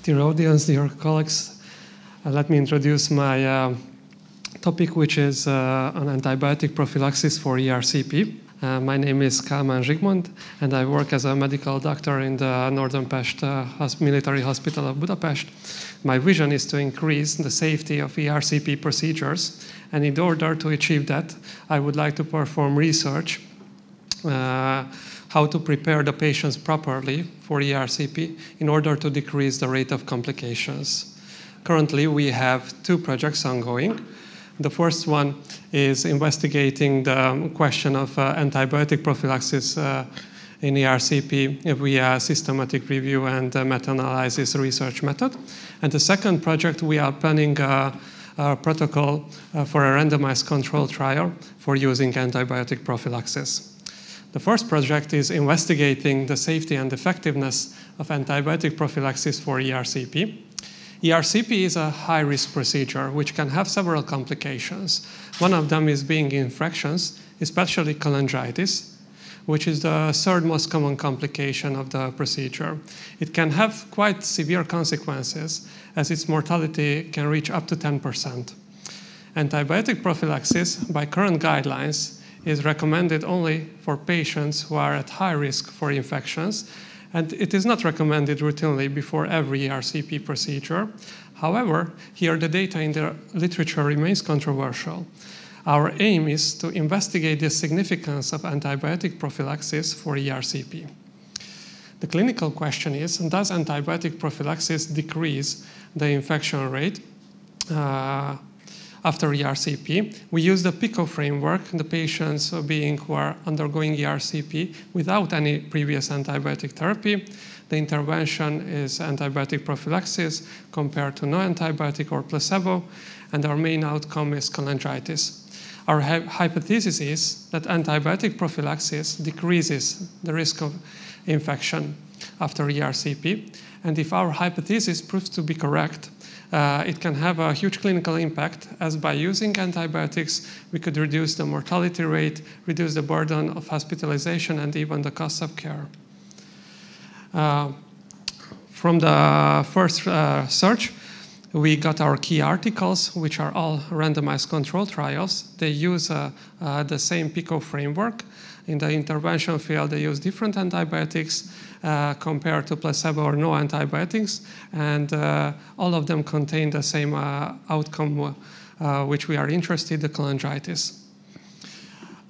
Dear audience, dear colleagues, let me introduce my topic, which is on antibiotic prophylaxis for ERCP. My name is Kálmán Zsigmond, and I work as a medical doctor in the Northern Pest Military Hospital of Budapest. My vision is to increase the safety of ERCP procedures, and in order to achieve that, I would like to perform research how to prepare the patients properly for ERCP in order to decrease the rate of complications. Currently, we have two projects ongoing. The first one is investigating the question of antibiotic prophylaxis in ERCP via systematic review and meta-analysis research method. And the second project, we are planning a protocol for a randomized controlled trial for using antibiotic prophylaxis. The first project is investigating the safety and effectiveness of antibiotic prophylaxis for ERCP. ERCP is a high-risk procedure which can have several complications. One of them is being infections, especially cholangitis, which is the third most common complication of the procedure. It can have quite severe consequences, as its mortality can reach up to 10%. Antibiotic prophylaxis, by current guidelines, is recommended only for patients who are at high risk for infections, and it is not recommended routinely before every ERCP procedure. However, here the data in the literature remains controversial. Our aim is to investigate the significance of antibiotic prophylaxis for ERCP. The clinical question is, does antibiotic prophylaxis decrease the infection rate after ERCP? We use the PICO framework, the patients who are undergoing ERCP without any previous antibiotic therapy. The intervention is antibiotic prophylaxis compared to no antibiotic or placebo, and our main outcome is cholangitis. Our hypothesis is that antibiotic prophylaxis decreases the risk of infection after ERCP, and if our hypothesis proves to be correct, it can have a huge clinical impact, as by using antibiotics, we could reduce the mortality rate, reduce the burden of hospitalization, and even the cost of care. From the first search, we got our key articles, which are all randomized controlled trials. They use the same PICO framework. In the intervention field, they use different antibiotics compared to placebo or no antibiotics, and all of them contain the same outcome which we are interested in, the cholangitis.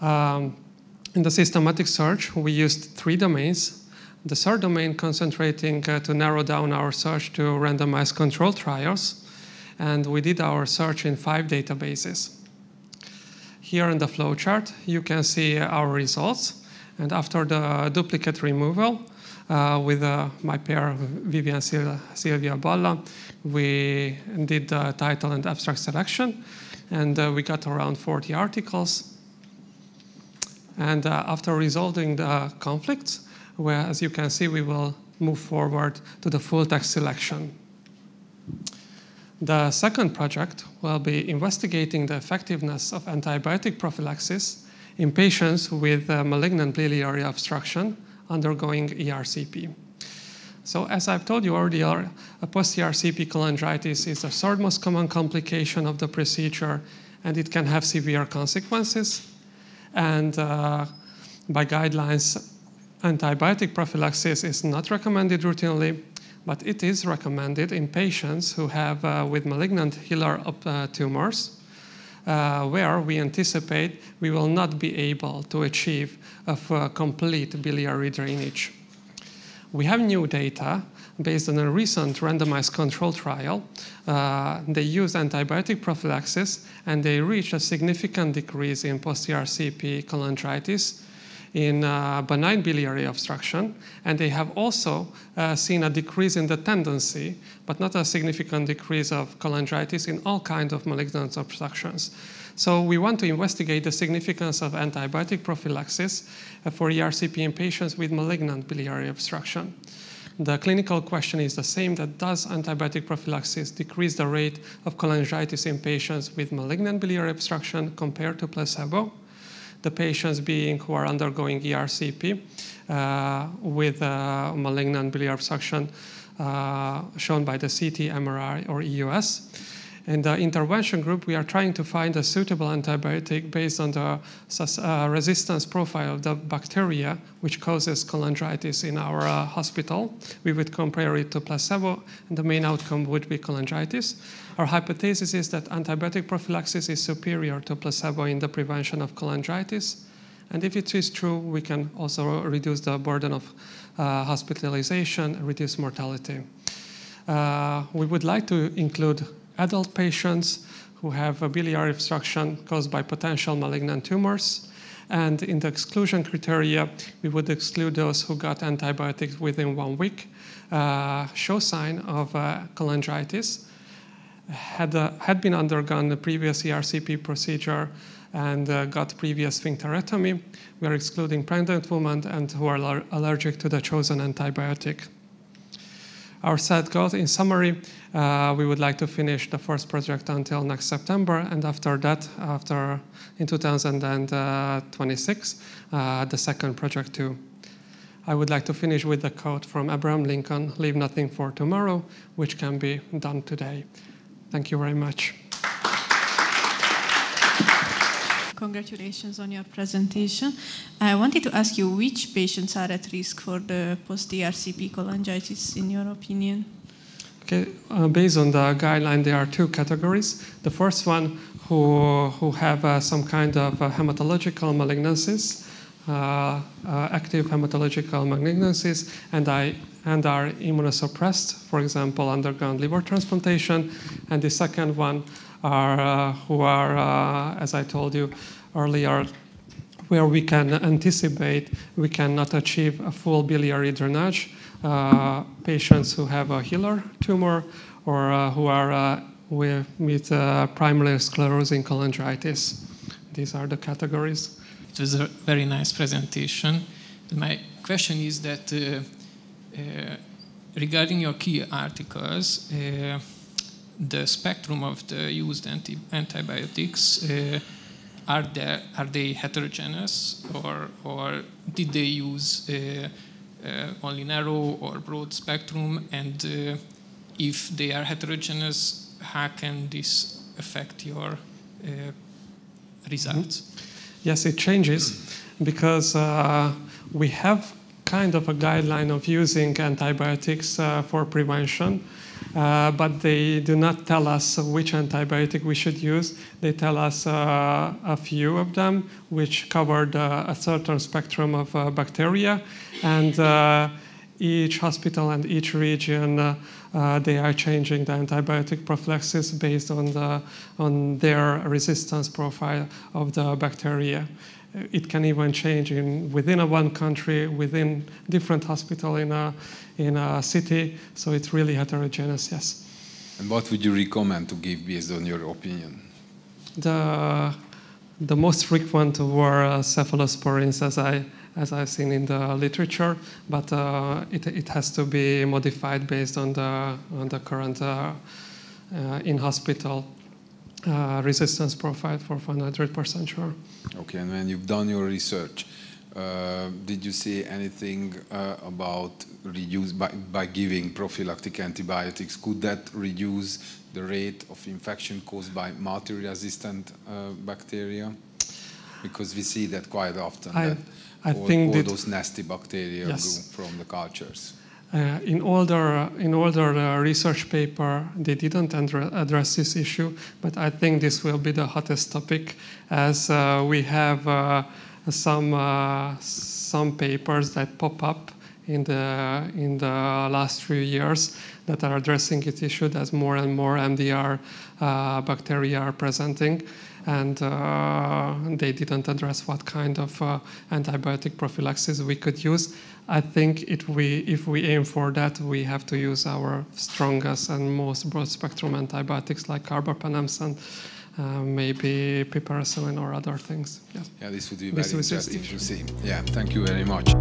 In the systematic search, we used 3 domains. The third domain concentrating to narrow down our search to randomized controlled trials, and we did our search in 5 databases. Here in the flowchart, you can see our results, and after the duplicate removal with my pair Vivian Silvia Balla, we did the title and abstract selection, and we got around 40 articles. And after resolving the conflicts, as you can see, we will move forward to the full text selection. The second project will be investigating the effectiveness of antibiotic prophylaxis in patients with malignant biliary obstruction undergoing ERCP. So as I've told you earlier, a post-ERCP cholangitis is the third most common complication of the procedure, and it can have severe consequences. And by guidelines, antibiotic prophylaxis is not recommended routinely, but it is recommended in patients who have with malignant hilar tumors, where we anticipate we will not be able to achieve a complete biliary drainage. We have new data based on a recent randomized controlled trial. They used antibiotic prophylaxis, and they reached a significant decrease in post-ERCP cholangitis in benign biliary obstruction, and they have also seen a decrease in the tendency, but not a significant decrease of cholangitis in all kinds of malignant obstructions. So we want to investigate the significance of antibiotic prophylaxis for ERCP in patients with malignant biliary obstruction. The clinical question is the same, that does antibiotic prophylaxis decrease the rate of cholangitis in patients with malignant biliary obstruction compared to placebo? The patients who are undergoing ERCP with malignant biliary obstruction shown by the CT, MRI, or EUS. In the intervention group, we are trying to find a suitable antibiotic based on the resistance profile of the bacteria which causes cholangitis in our hospital. We would compare it to placebo, and the main outcome would be cholangitis. Our hypothesis is that antibiotic prophylaxis is superior to placebo in the prevention of cholangitis. And if it is true, we can also reduce the burden of hospitalization, reduce mortality. We would like to include adult patients who have a biliary obstruction caused by potential malignant tumors. And in the exclusion criteria, we would exclude those who got antibiotics within 1 week, show sign of cholangitis, had been undergone the previous ERCP procedure, and got previous sphincterectomy. We are excluding pregnant women and who are allergic to the chosen antibiotic. Our set goal, in summary, we would like to finish the first project until next September, and after that, in 2026, the second project too. I would like to finish with the quote from Abraham Lincoln, "Leave nothing for tomorrow," which can be done today. Thank you very much. Congratulations on your presentation. I wanted to ask you, which patients are at risk for the post-ERCP cholangitis, in your opinion? Okay, based on the guideline, there are two categories. The first one, who have some kind of hematological malignancies, active hematological malignancies, and are immunosuppressed, for example, undergone liver transplantation. And the second one are who are, as I told you earlier, where we can anticipate we cannot achieve a full biliary drainage, patients who have a Hiller tumor or who are with primary sclerosing cholangitis. These are the categories. It was a very nice presentation. My question is that regarding your key articles, the spectrum of the used antibiotics, are they heterogeneous, or did they use only narrow or broad spectrum? And if they are heterogeneous, how can this affect your results? Mm-hmm. Yes, it changes because we have kind of a guideline of using antibiotics for prevention. But they do not tell us which antibiotic we should use. They tell us a few of them, which covered a certain spectrum of bacteria. And each hospital and each region, they are changing the antibiotic prophylaxis based on their resistance profile of the bacteria. It can even change within one country, within different hospital in a city. So it's really heterogeneous, yes. And what would you recommend to give based on your opinion? The most frequent were cephalosporins, as I've seen in the literature, but it has to be modified based on the current in-hospital resistance profile for 100% sure. Okay, and when you've done your research, did you see anything about reduce by giving prophylactic antibiotics? Could that reduce the rate of infection caused by multi-resistant bacteria? Because we see that quite often. All those nasty bacteria grew from the cultures. In older research paper, they didn't address this issue, but I think this will be the hottest topic, as we have some papers that pop up in the last few years that are addressing this issue as more and more MDR bacteria are presenting. And they didn't address what kind of antibiotic prophylaxis we could use. I think if we aim for that, we have to use our strongest and most broad-spectrum antibiotics like carbapenems and maybe piperacillin or other things. Yes. Yeah, this would be very interesting to see. Yeah, thank you very much.